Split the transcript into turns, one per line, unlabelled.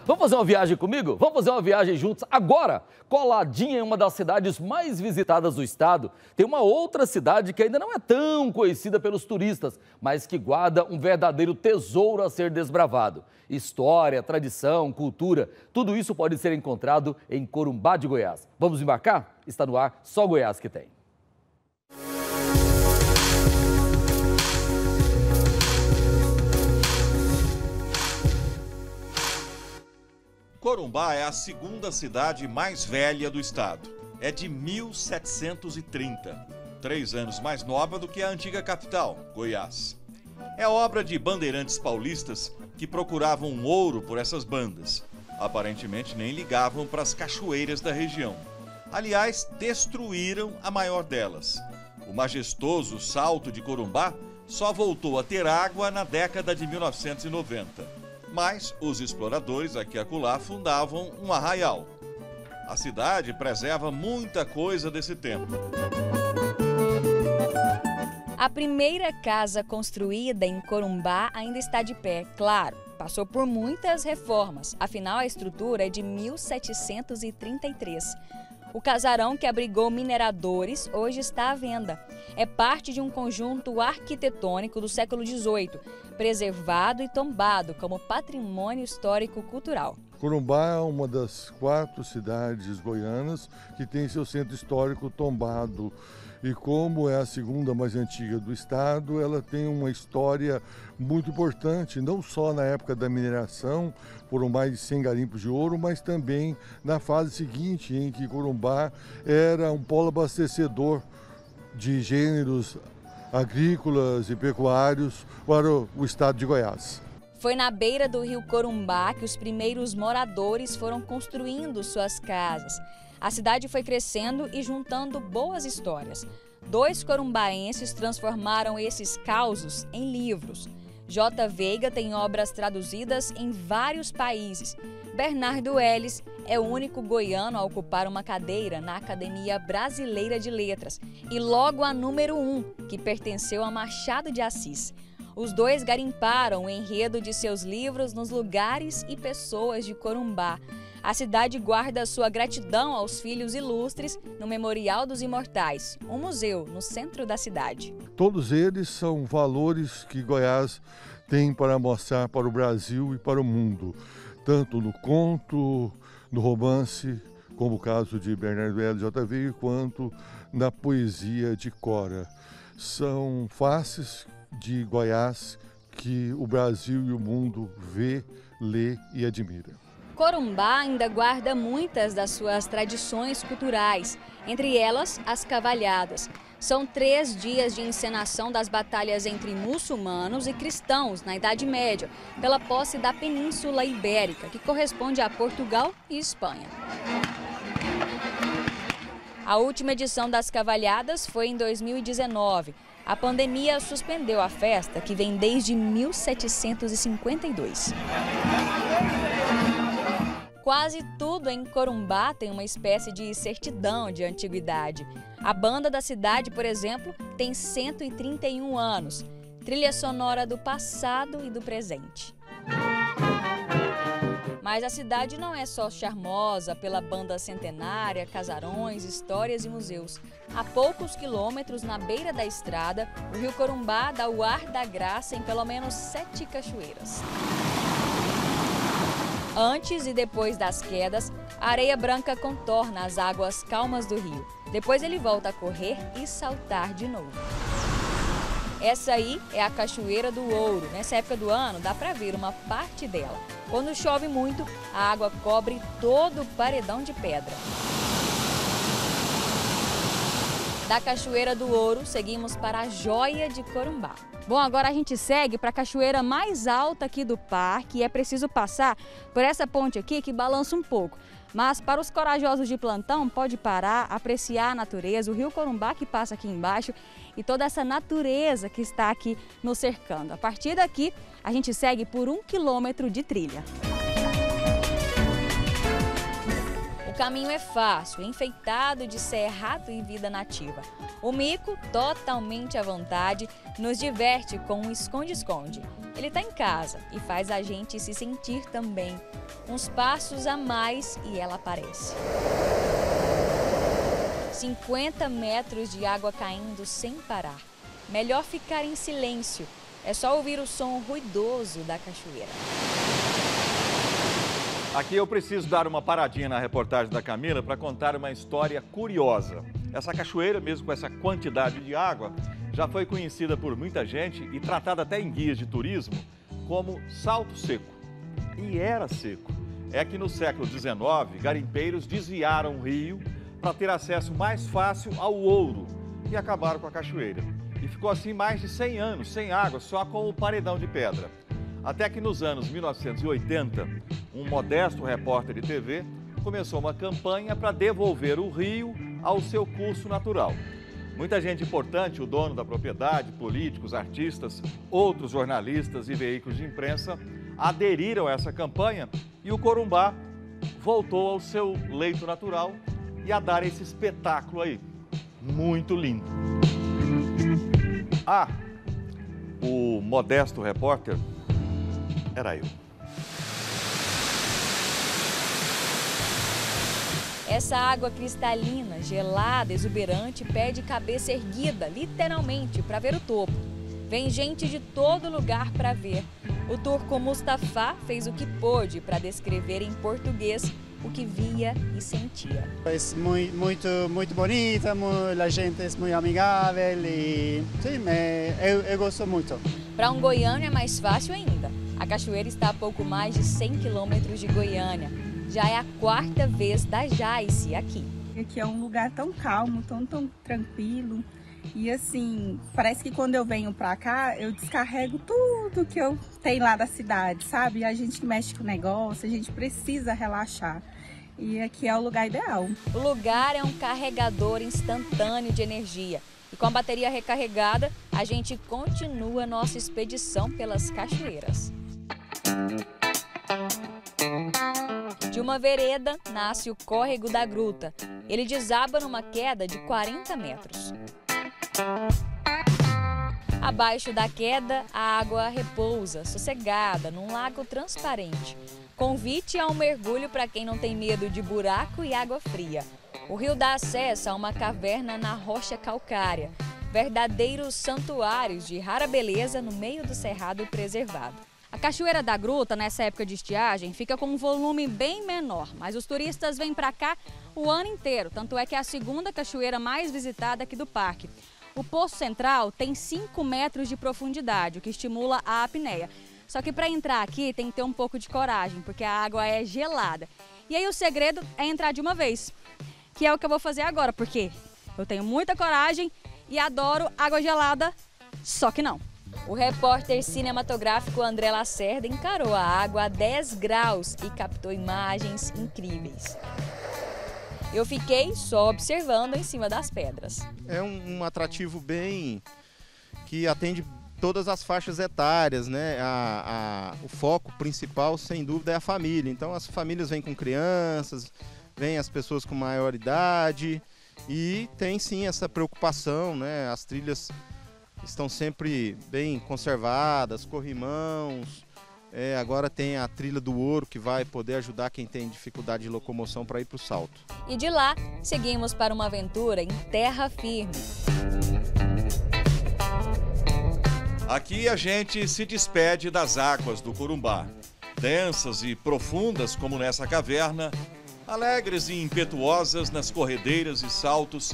Vamos fazer uma viagem comigo? Vamos fazer uma viagem juntos agora? Coladinha em uma das cidades mais visitadas do estado, tem uma outra cidade que ainda não é tão conhecida pelos turistas, mas que guarda um verdadeiro tesouro a ser desbravado. História, tradição, cultura, tudo isso pode ser encontrado em Corumbá de Goiás. Vamos embarcar? Está no ar, só Goiás que tem.
Corumbá é a segunda cidade mais velha do estado. É de 1730, 3 anos mais nova do que a antiga capital, Goiás. É obra de bandeirantes paulistas que procuravam ouro por essas bandas. Aparentemente nem ligavam para as cachoeiras da região. Aliás, destruíram a maior delas. O majestoso Salto de Corumbá só voltou a ter água na década de 1990. Mas os exploradores aqui e acolá fundavam um arraial. A cidade preserva muita coisa desse tempo.
A primeira casa construída em Corumbá ainda está de pé, claro. Passou por muitas reformas, afinal a estrutura é de 1733. O casarão que abrigou mineradores hoje está à venda. É parte de um conjunto arquitetônico do século XVIII, preservado e tombado como patrimônio histórico-cultural.
Corumbá é uma das 4 cidades goianas que tem seu centro histórico tombado. E como é a segunda mais antiga do estado, ela tem uma história muito importante, não só na época da mineração, foram mais de 100 garimpos de ouro, mas também na fase seguinte, em que Corumbá era um polo abastecedor de gêneros agrícolas e pecuários para o estado de Goiás.
Foi na beira do rio Corumbá que os primeiros moradores foram construindo suas casas. A cidade foi crescendo e juntando boas histórias. 2 corumbaenses transformaram esses causos em livros. J. Veiga tem obras traduzidas em vários países. Bernardo Ellis é o único goiano a ocupar uma cadeira na Academia Brasileira de Letras e logo a número 1, que pertenceu a Machado de Assis. Os 2 garimparam o enredo de seus livros nos lugares e pessoas de Corumbá. A cidade guarda sua gratidão aos filhos ilustres no Memorial dos Imortais, um museu no centro da cidade.
Todos eles são valores que Goiás tem para mostrar para o Brasil e para o mundo, tanto no conto, no romance, como o caso de Bernardo L. J. Veiga, quanto na poesia de Cora. São faces de Goiás que o Brasil e o mundo vê, lê e admira.
Corumbá ainda guarda muitas das suas tradições culturais, entre elas as cavalhadas. São 3 dias de encenação das batalhas entre muçulmanos e cristãos na Idade Média, pela posse da Península Ibérica, que corresponde a Portugal e Espanha. A última edição das cavalhadas foi em 2019. A pandemia suspendeu a festa, que vem desde 1752. Quase tudo em Corumbá tem uma espécie de certidão de antiguidade. A banda da cidade, por exemplo, tem 131 anos. Trilha sonora do passado e do presente. Mas a cidade não é só charmosa pela banda centenária, casarões, histórias e museus. A poucos quilômetros, na beira da estrada, o rio Corumbá dá o ar da graça em pelo menos 7 cachoeiras. Antes e depois das quedas, a areia branca contorna as águas calmas do rio. Depois ele volta a correr e saltar de novo. Essa aí é a Cachoeira do Ouro. Nessa época do ano dá para ver uma parte dela. Quando chove muito, a água cobre todo o paredão de pedra. Da Cachoeira do Ouro, seguimos para a Joia de Corumbá. Bom, agora a gente segue para a cachoeira mais alta aqui do parque e é preciso passar por essa ponte aqui que balança um pouco. Mas para os corajosos de plantão, pode parar, apreciar a natureza, o rio Corumbá que passa aqui embaixo e toda essa natureza que está aqui nos cercando. A partir daqui, a gente segue por 1 quilômetro de trilha. O caminho é fácil, enfeitado de cerrado e vida nativa. O mico, totalmente à vontade, nos diverte com um esconde-esconde. Ele está em casa e faz a gente se sentir também. Uns passos a mais e ela aparece. 50 metros de água caindo sem parar. Melhor ficar em silêncio. É só ouvir o som ruidoso da cachoeira.
Aqui eu preciso dar uma paradinha na reportagem da Camila para contar uma história curiosa. Essa cachoeira, mesmo com essa quantidade de água, já foi conhecida por muita gente e tratada até em guias de turismo como salto seco. E era seco. É que no século XIX, garimpeiros desviaram o rio para ter acesso mais fácil ao ouro e acabaram com a cachoeira. E ficou assim mais de 100 anos, sem água, só com o paredão de pedra. Até que nos anos 1980, um modesto repórter de TV começou uma campanha para devolver o rio ao seu curso natural. Muita gente importante, o dono da propriedade, políticos, artistas, outros jornalistas e veículos de imprensa aderiram a essa campanha e o Corumbá voltou ao seu leito natural e a dar esse espetáculo aí. Muito lindo. Ah, o modesto repórter era eu.
Essa água cristalina, gelada, exuberante, pede cabeça erguida, literalmente, para ver o topo. Vem gente de todo lugar para ver. O turco Mustafa fez o que pôde para descrever em português o que via e sentia.
É muito bonita, a gente é muito amigável e sim, eu gosto muito.
Para um goiano é mais fácil ainda. A cachoeira está a pouco mais de 100 quilômetros de Goiânia. Já é a 4ª vez da Jaice aqui.
Aqui é um lugar tão calmo, tão tranquilo. E assim, parece que quando eu venho pra cá, eu descarrego tudo que eu tenho lá da cidade, sabe? A gente que mexe com o negócio, a gente precisa relaxar. E aqui é o lugar ideal.
O lugar é um carregador instantâneo de energia. E com a bateria recarregada, a gente continua nossa expedição pelas cachoeiras. De uma vereda nasce o Córrego da Gruta. Ele desaba numa queda de 40 metros. Abaixo da queda, a água repousa, sossegada, num lago transparente. Convite a um mergulho para quem não tem medo de buraco e água fria. O rio dá acesso a uma caverna na rocha calcária. Verdadeiros santuários de rara beleza no meio do cerrado preservado. A Cachoeira da Gruta, nessa época de estiagem, fica com um volume bem menor, mas os turistas vêm para cá o ano inteiro, tanto é que é a 2ª cachoeira mais visitada aqui do parque. O Poço Central tem 5 metros de profundidade, o que estimula a apneia. Só que para entrar aqui tem que ter um pouco de coragem, porque a água é gelada. E aí o segredo é entrar de uma vez, que é o que eu vou fazer agora, porque eu tenho muita coragem e adoro água gelada, só que não. O repórter cinematográfico André Lacerda encarou a água a 10 graus e captou imagens incríveis. Eu fiquei só observando em cima das pedras.
É um atrativo bem que atende todas as faixas etárias, né? O foco principal, sem dúvida, é a família. Então as famílias vêm com crianças, vêm as pessoas com maior idade e tem sim essa preocupação, né? As trilhas estão sempre bem conservadas, corrimãos. Agora tem a trilha do ouro que vai poder ajudar quem tem dificuldade de locomoção para ir para o salto.
E de lá, seguimos para uma aventura em terra firme.
Aqui a gente se despede das águas do Corumbá. Densas e profundas como nessa caverna, alegres e impetuosas nas corredeiras e saltos